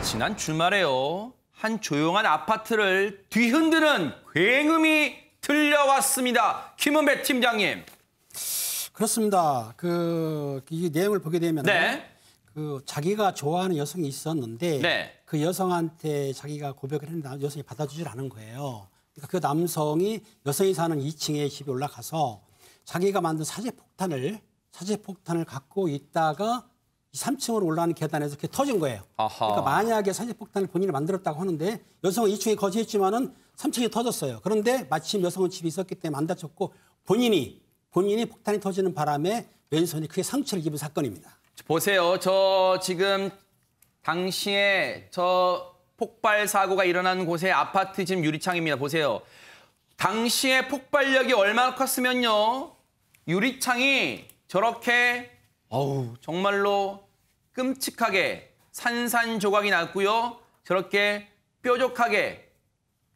지난 주말에요. 한 조용한 아파트를 뒤흔드는 굉음이 들려왔습니다. 김은배 팀장님. 그렇습니다. 이 내용을 보게 되면 네. 자기가 좋아하는 여성이 있었는데 네. 그 여성한테 자기가 고백을 했는데 여성이 받아주질 않은 거예요. 그러니까 그 남성이 여성이 사는 2층에 집에 올라가서 자기가 만든 사제폭탄을 갖고 있다가 3층으로 올라가는 계단에서 그게 터진 거예요. 아하. 그러니까 만약에 사제폭탄을 본인이 만들었다고 하는데 여성은 2층에 거주했지만은 3층이 터졌어요. 그런데 마침 여성은 집에 있었기 때문에 안 다쳤고 본인이 폭탄이 터지는 바람에 왼손이 크게 상처를 입은 사건입니다. 보세요. 저 지금 당시에 저 폭발 사고가 일어난 곳의 아파트 지금 유리창입니다. 보세요. 당시에 폭발력이 얼마나 컸으면요. 유리창이 저렇게 정말로 끔찍하게 산산조각이 났고요. 저렇게 뾰족하게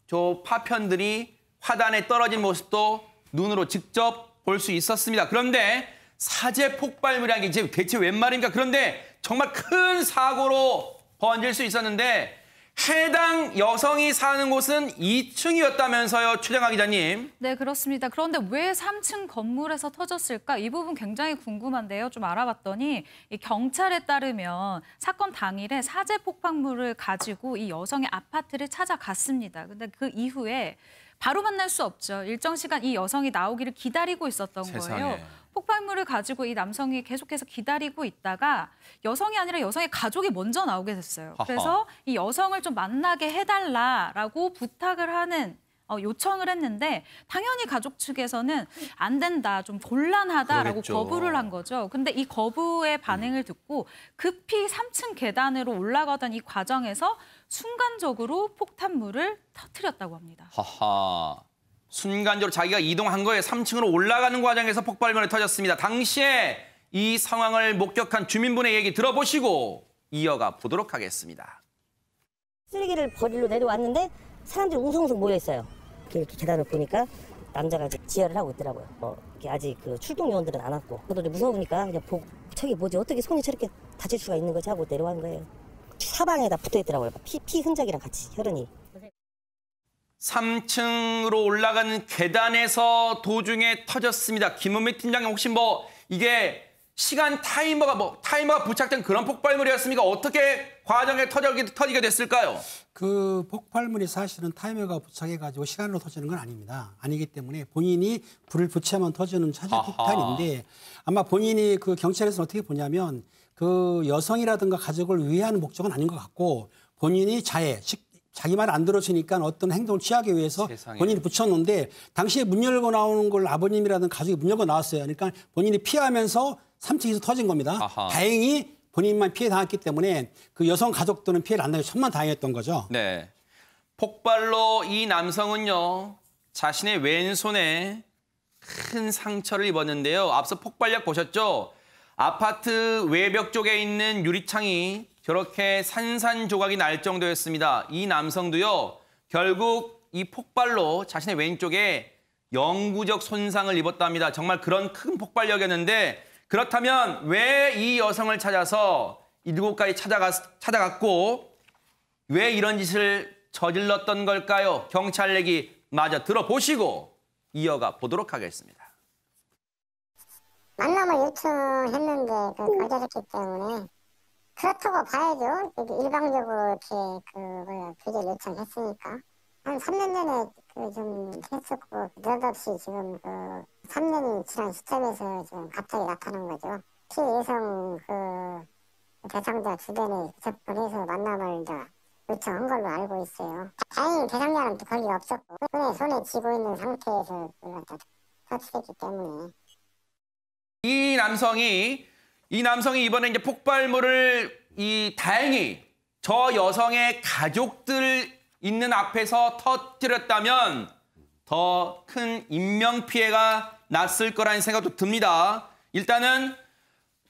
저 파편들이 화단에 떨어진 모습도 눈으로 직접 볼 수 있었습니다. 그런데 사제 폭발물이라는 게 대체 웬 말입니까? 그런데 정말 큰 사고로 번질 수 있었는데 해당 여성이 사는 곳은 2층이었다면서요, 최정아 기자님. 네, 그렇습니다. 그런데 왜 3층 건물에서 터졌을까? 이 부분 굉장히 궁금한데요. 좀 알아봤더니 이 경찰에 따르면 사건 당일에 사제 폭발물을 가지고 이 여성의 아파트를 찾아갔습니다. 근데 그 이후에 바로 만날 수 없죠. 일정 시간 이 여성이 나오기를 기다리고 있었던 세상에. 거예요. 폭발물을 가지고 이 남성이 계속해서 기다리고 있다가 여성이 아니라 여성의 가족이 먼저 나오게 됐어요. 그래서 이 여성을 좀 만나게 해달라라고 부탁을 하는 요청을 했는데 당연히 가족 측에서는 안 된다, 좀 곤란하다라고 그러겠죠. 거부를 한 거죠. 근데 이 거부의 반응을 듣고 급히 3층 계단으로 올라가던 이 과정에서 순간적으로 폭탄물을 터뜨렸다고 합니다. 하하. 순간적으로 자기가 이동한 거에 3층으로 올라가는 과정에서 폭발물이 터졌습니다. 당시에 이 상황을 목격한 주민분의 얘기 들어보시고 이어가 보도록 하겠습니다. 쓰레기를 버리러 내려왔는데 사람들이 웅성웅성 모여 있어요. 이렇게 계단을 보니까 남자가 이제 지혈을 하고 있더라고요. 이렇게 아직 출동 요원들은 안 왔고 저도 무서우니까 그냥 보고 저게 뭐지, 어떻게 손이 저렇게 다칠 수가 있는 거지 하고 내려간 거예요. 사방에다 붙어 있더라고요. 피 흔적이랑 같이 혈흔이. 3층으로 올라가는 계단에서 도중에 터졌습니다. 김은미 팀장님, 혹시 이게 시간 타이머가 부착된 그런 폭발물이었습니까? 어떻게 과정에 터지게 됐을까요? 그 폭발물이 사실은 타이머가 부착해가지고 시간으로 터지는 건 아닙니다. 아니기 때문에 본인이 불을 붙이면 터지는 사제폭탄인데 아마 본인이 그 경찰에서는 어떻게 보냐면 그 여성이라든가 가족을 위해하는 목적은 아닌 것 같고 본인이 자기 말 안 들어주니까 어떤 행동을 취하기 위해서 세상에. 본인이 붙였는데 당시에 문 열고 나오는 걸 아버님이라든가 가족이 문 열고 나왔어요. 그러니까 본인이 피하면서 3층에서 터진 겁니다. 아하. 다행히 본인만 피해 당했기 때문에 그 여성 가족들은 피해를 안 당해 천만다행이었던 거죠. 네. 폭발로 이 남성은요, 자신의 왼손에 큰 상처를 입었는데요. 앞서 폭발력 보셨죠? 아파트 외벽 쪽에 있는 유리창이 저렇게 산산조각이 날 정도였습니다. 이 남성도요, 결국 이 폭발로 자신의 왼쪽에 영구적 손상을 입었답니다. 정말 그런 큰 폭발력이었는데 그렇다면 왜 이 여성을 찾아서 이곳까지 찾아갔고 왜 이런 짓을 저질렀던 걸까요? 경찰 얘기 마저 들어보시고 이어가 보도록 하겠습니다. 만남을 요청했는데 거절했기 때문에 그렇다고 봐야죠. 일방적으로 이렇게 규제를 요청했으니까 한 3년 전에 좀 했었고 느닷없이 지금 3년이 지난 시점에서 지금 갑자기 나타난 거죠. 피해 여성 대상자 주변에 접근해서 만남을 요청한 걸로 알고 있어요. 다행히 대상자는 또 걸리가 없었고 손에 쥐고 있는 상태에서 터치됐기 때문에. 이 남성이 이번에 이제 폭발물을 다행히 저 여성의 가족들 있는 앞에서 터뜨렸다면 더 큰 인명 피해가 났을 거라는 생각도 듭니다. 일단은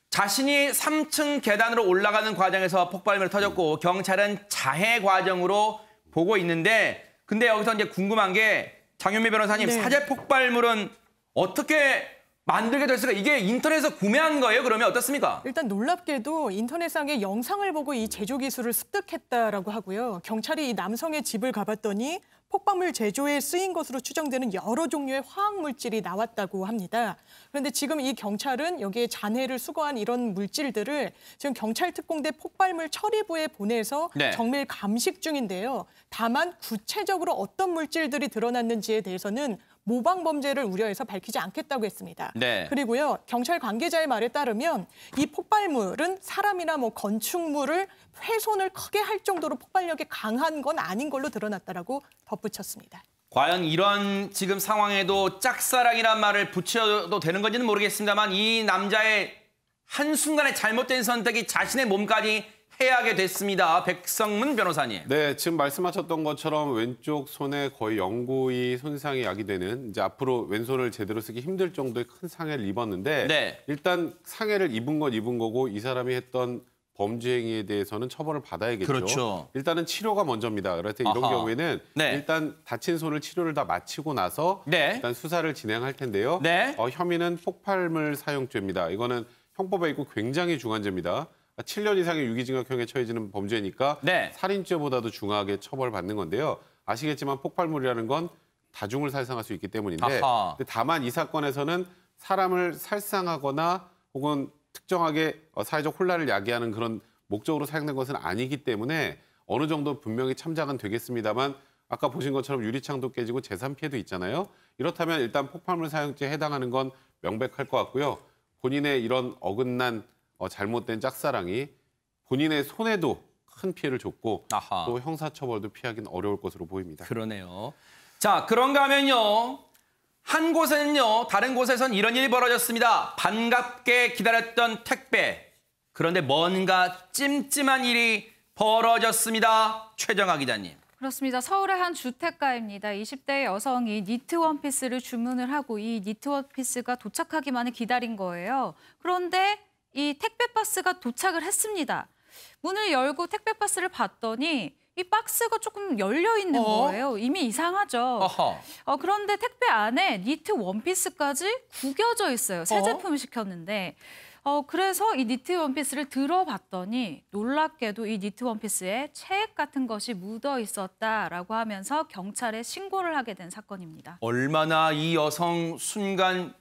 자신이 3층 계단으로 올라가는 과정에서 폭발물이 터졌고 경찰은 자해 과정으로 보고 있는데 근데 여기서 이제 궁금한 게 장윤미 변호사님, 네. 사제 폭발물은 어떻게 만들게 됐을까? 이게 인터넷에서 구매한 거예요? 그러면 어떻습니까? 일단 놀랍게도 인터넷상의 영상을 보고 이 제조 기술을 습득했다라고 하고요. 경찰이 이 남성의 집을 가봤더니 폭발물 제조에 쓰인 것으로 추정되는 여러 종류의 화학 물질이 나왔다고 합니다. 그런데 지금 이 경찰은 여기에 잔해를 수거한 이런 물질들을 지금 경찰특공대 폭발물 처리부에 보내서 네. 정밀 감식 중인데요. 다만 구체적으로 어떤 물질들이 드러났는지에 대해서는 모방 범죄를 우려해서 밝히지 않겠다고 했습니다. 네. 그리고요, 경찰 관계자의 말에 따르면 이 폭발물은 사람이나 뭐 건축물을 훼손을 크게 할 정도로 폭발력이 강한 건 아닌 걸로 드러났다라고 덧붙였습니다. 과연 이런 지금 상황에도 짝사랑이란 말을 붙여도 되는 건지는 모르겠습니다만 이 남자의 한순간의 잘못된 선택이 자신의 몸까지 해하게 됐습니다. 백성문 변호사님. 네, 지금 말씀하셨던 것처럼 왼쪽 손에 거의 영구히 손상이 야기되는 이제 앞으로 왼손을 제대로 쓰기 힘들 정도의 큰 상해를 입었는데 네. 일단 상해를 입은 건 입은 거고 이 사람이 했던 범죄 행위에 대해서는 처벌을 받아야겠죠. 그렇죠. 일단은 치료가 먼저입니다. 그래서 이런 아하. 경우에는 네. 일단 다친 손을 치료를 다 마치고 나서 네. 일단 수사를 진행할 텐데요. 네. 혐의는 폭발물 사용죄입니다. 이거는 형법에 있고 굉장히 중한 죄입니다. 7년 이상의 유기징역형에 처해지는 범죄니까 네. 살인죄보다도 중하게 처벌받는 건데요. 아시겠지만 폭발물이라는 건 다중을 살상할 수 있기 때문인데 아하. 근데 다만 이 사건에서는 사람을 살상하거나 혹은 특정하게 사회적 혼란을 야기하는 그런 목적으로 사용된 것은 아니기 때문에 어느 정도 분명히 참작은 되겠습니다만 아까 보신 것처럼 유리창도 깨지고 재산 피해도 있잖아요. 이렇다면 일단 폭발물 사용죄에 해당하는 건 명백할 것 같고요. 본인의 이런 어긋난 잘못된 짝사랑이 본인의 손에도 큰 피해를 줬고 아하. 또 형사처벌도 피하기는 어려울 것으로 보입니다. 그러네요. 자, 그런가 하면요. 한 곳에는요. 다른 곳에선 이런 일이 벌어졌습니다. 반갑게 기다렸던 택배. 그런데 뭔가 찜찜한 일이 벌어졌습니다. 최정아 기자님. 그렇습니다. 서울의 한 주택가입니다. 20대 여성이 니트 원피스를 주문을 하고 이 니트 원피스가 도착하기만을 기다린 거예요. 그런데 이 택배 박스가 도착을 했습니다. 문을 열고 택배 박스를 봤더니 이 박스가 조금 열려 있는 거예요. 이미 이상하죠. 어허. 그런데 택배 안에 니트 원피스까지 구겨져 있어요. 새 제품을 시켰는데. 그래서 이 니트 원피스를 들어봤더니 놀랍게도 이 니트 원피스에 책 같은 것이 묻어 있었다라고 하면서 경찰에 신고를 하게 된 사건입니다. 얼마나 이 여성 순간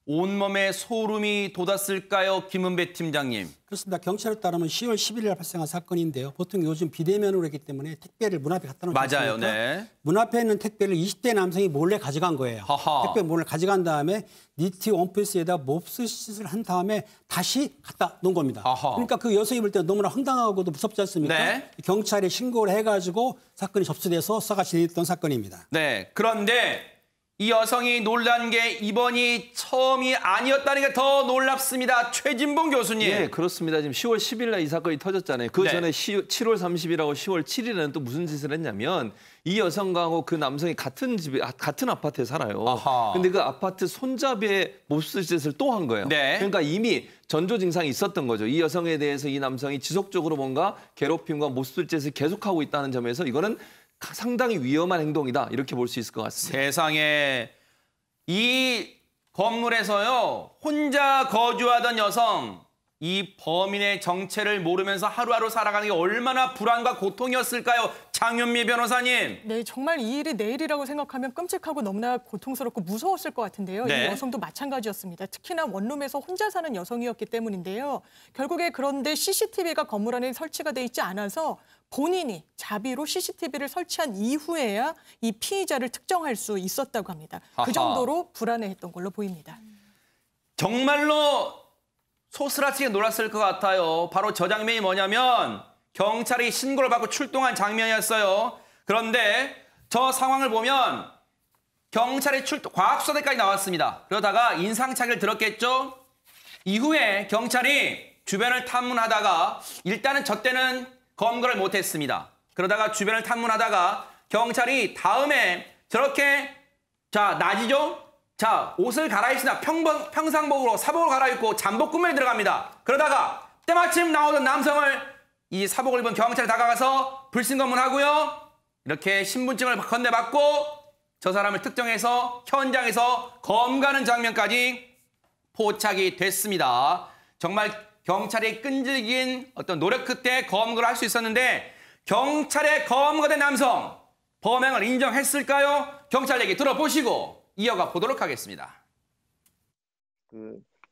온몸에 소름이 돋았을까요? 김은배 팀장님. 그렇습니다. 경찰에 따르면 10월 11일 발생한 사건인데요. 보통 요즘 비대면으로 했기 때문에 택배를 문 앞에 갖다 놓지 맞아요. 않습니까? 네. 문 앞에 있는 택배를 20대 남성이 몰래 가져간 거예요. 하하. 택배 몰래 가져간 다음에 니트 원피스에다 몹쓸 한 다음에 다시 갖다 놓은 겁니다. 아하. 그러니까 그 여성이 볼 때 너무나 황당하고도 무섭지 않습니까? 네. 경찰에 신고를 해가지고 사건이 접수돼서 수사가 진행됐던 사건입니다. 네. 그런데 이 여성이 놀란 게 이번이 처음이 아니었다는 게 더 놀랍습니다. 최진봉 교수님. 예, 그렇습니다. 지금 10월 10일 날 이 사건이 터졌잖아요. 그 네. 전에 7월 30일하고 10월 7일에는 또 무슨 짓을 했냐면 이 여성하고 그 남성이 같은 아파트에 살아요. 아하. 근데 그 아파트 손잡이에 몹쓸 짓을 또 한 거예요. 네. 그러니까 이미 전조 증상이 있었던 거죠. 이 여성에 대해서 이 남성이 지속적으로 뭔가 괴롭힘과 몹쓸 짓을 계속하고 있다는 점에서 이거는 상당히 위험한 행동이다. 이렇게 볼 수 있을 것 같습니다. 세상에 이 건물에서요. 혼자 거주하던 여성. 이 범인의 정체를 모르면서 하루하루 살아가는 게 얼마나 불안과 고통이었을까요? 장윤미 변호사님. 네, 정말 이 일이 내일이라고 생각하면 끔찍하고 너무나 고통스럽고 무서웠을 것 같은데요. 네. 이 여성도 마찬가지였습니다. 특히나 원룸에서 혼자 사는 여성이었기 때문인데요. 결국에 그런데 CCTV가 건물 안에 설치가 돼 있지 않아서 본인이 자비로 CCTV를 설치한 이후에야 이 피의자를 특정할 수 있었다고 합니다. 아하. 그 정도로 불안해했던 걸로 보입니다. 정말로 소스라치게 놀랐을 것 같아요. 바로 저 장면이 뭐냐면 경찰이 신고를 받고 출동한 장면이었어요. 그런데 저 상황을 보면 경찰이 과학수사대까지 나왔습니다. 그러다가 인상착의를 들었겠죠. 이후에 경찰이 주변을 탐문하다가 일단은 저 때는 검거를 못했습니다. 그러다가 주변을 탐문하다가 경찰이 다음에 저렇게 자 낮이죠. 자 옷을 갈아입습니다. 평상복으로 사복을 갈아입고 잠복근무에 들어갑니다. 그러다가 때마침 나오던 남성을 이 사복을 입은 경찰이 다가가서 불신검문하고요. 이렇게 신분증을 건네받고 저 사람을 특정해서 현장에서 검거하는 장면까지 포착이 됐습니다. 정말 경찰이 끈질긴 어떤 노력 끝에 검거를 할 수 있었는데 경찰의 검거된 남성 범행을 인정했을까요? 경찰 얘기 들어보시고 이어가 보도록 하겠습니다.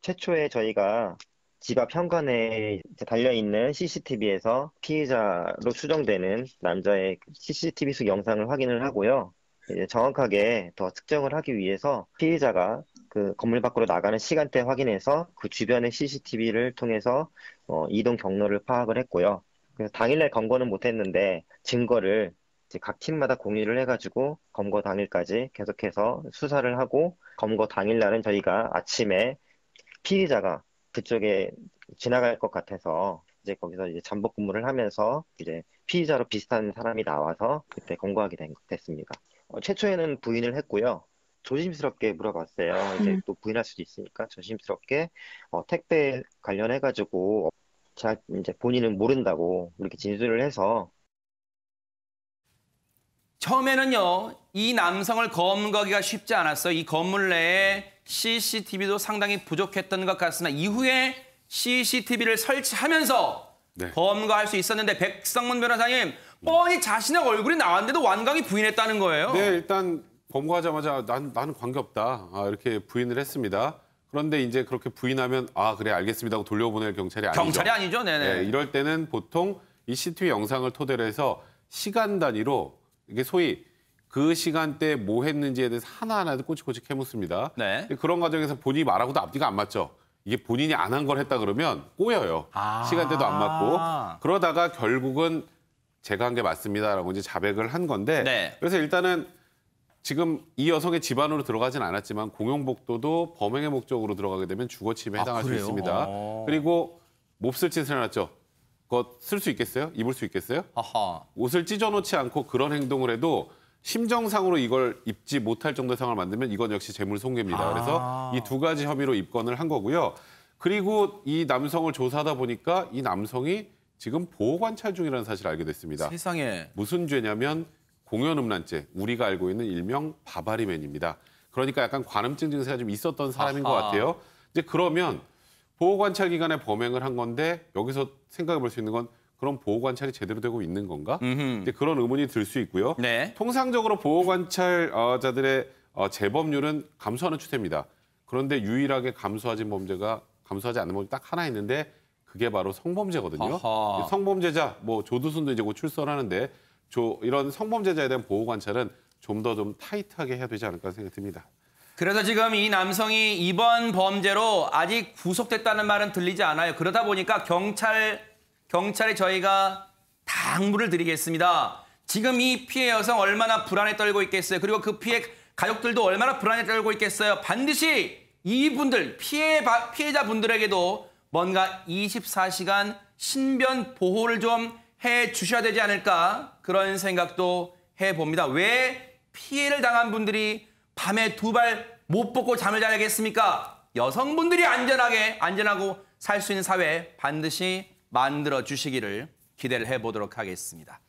최초에 저희가 집 앞 현관에 달려있는 CCTV에서 피해자로 추정되는 남자의 CCTV 속 영상을 확인을 하고요. 이제 정확하게 더 특정을 하기 위해서 피해자가 그 건물 밖으로 나가는 시간대 확인해서 그 주변의 CCTV를 통해서 이동 경로를 파악을 했고요. 그래서 당일날 검거는 못했는데 증거를 이제 각 팀마다 공유를 해가지고 검거 당일까지 계속해서 수사를 하고 검거 당일날은 저희가 아침에 피해자가 그쪽에 지나갈 것 같아서 이제 거기서 이제 잠복 근무를 하면서 이제 피의자로 비슷한 사람이 나와서 그때 검거하게 됐습니다. 최초에는 부인을 했고요. 조심스럽게 물어봤어요. 이제 또 부인할 수도 있으니까 조심스럽게 택배 관련해가지고 이제 본인은 모른다고 이렇게 진술을 해서 처음에는요, 이 남성을 검거하기가 쉽지 않았어요. 이 건물 내에 CCTV도 상당히 부족했던 것 같으나 이후에 CCTV를 설치하면서 네. 검거할 수 있었는데 백성문 변호사님, 뻔히 자신의 얼굴이 나왔는데도 완강히 부인했다는 거예요. 네, 일단 검거하자마자 나는 관계없다 이렇게 부인을 했습니다. 그런데 이제 그렇게 부인하면 그래 알겠습니다 하고 돌려보낼 경찰이 아니죠. 경찰이 아니죠. 네네. 네, 이럴 때는 보통 이 CCTV 영상을 토대로 해서 시간 단위로 이게 소위 그 시간대에 뭐 했는지에 대해서 하나하나 꼬치꼬치 캐묻습니다. 네. 그런 과정에서 본인이 말하고도 앞뒤가 안 맞죠. 이게 본인이 안 한 걸 했다 그러면 꼬여요. 시간대도 안 맞고. 그러다가 결국은 제가 한 게 맞습니다라고 이제 자백을 한 건데 네. 그래서 일단은 지금 이 여성의 집안으로 들어가진 않았지만 공용복도도 범행의 목적으로 들어가게 되면 주거침해에 해당할 수 그래요? 있습니다. 그리고 몹쓸 짓을 해놨죠. 그거 쓸 수 있겠어요? 입을 수 있겠어요? 아하. 옷을 찢어놓지 않고 그런 행동을 해도 심정상으로 이걸 입지 못할 정도의 상황을 만들면 이건 역시 재물손괴입니다. 그래서 이 두 가지 혐의로 입건을 한 거고요. 그리고 이 남성을 조사하다 보니까 이 남성이 지금 보호관찰 중이라는 사실을 알게 됐습니다. 세상에. 무슨 죄냐면 공연음란죄, 우리가 알고 있는 일명 바바리맨입니다. 그러니까 약간 관음증 증세가 좀 있었던 사람인 것 같아요. 이제 그러면 보호관찰 기간에 범행을 한 건데 여기서 생각해 볼 수 있는 건 그럼 보호관찰이 제대로 되고 있는 건가? 이제 그런 의문이 들 수 있고요. 네. 통상적으로 보호관찰자들의 재범률은 감소하는 추세입니다. 그런데 유일하게 감소하지 않는 범죄가 딱 하나 있는데 그게 바로 성범죄거든요. 아하. 성범죄자, 조두순도 이제 곧 출소하는데 이런 성범죄자에 대한 보호관찰은 좀 더 타이트하게 해야 되지 않을까 생각이 듭니다. 그래서 지금 이 남성이 이번 범죄로 아직 구속됐다는 말은 들리지 않아요. 그러다 보니까 경찰에 저희가 당부를 드리겠습니다. 지금 이 피해 여성 얼마나 불안에 떨고 있겠어요. 그리고 그 피해 가족들도 얼마나 불안에 떨고 있겠어요. 반드시 이분들, 피해자분들에게도 뭔가 24시간 신변 보호를 좀 해주셔야 되지 않을까 그런 생각도 해봅니다. 왜 피해를 당한 분들이 밤에 두 발 못 벗고 잠을 자야겠습니까? 여성분들이 안전하고 살 수 있는 사회 반드시 만들어 주시기를 기대를 해보도록 하겠습니다.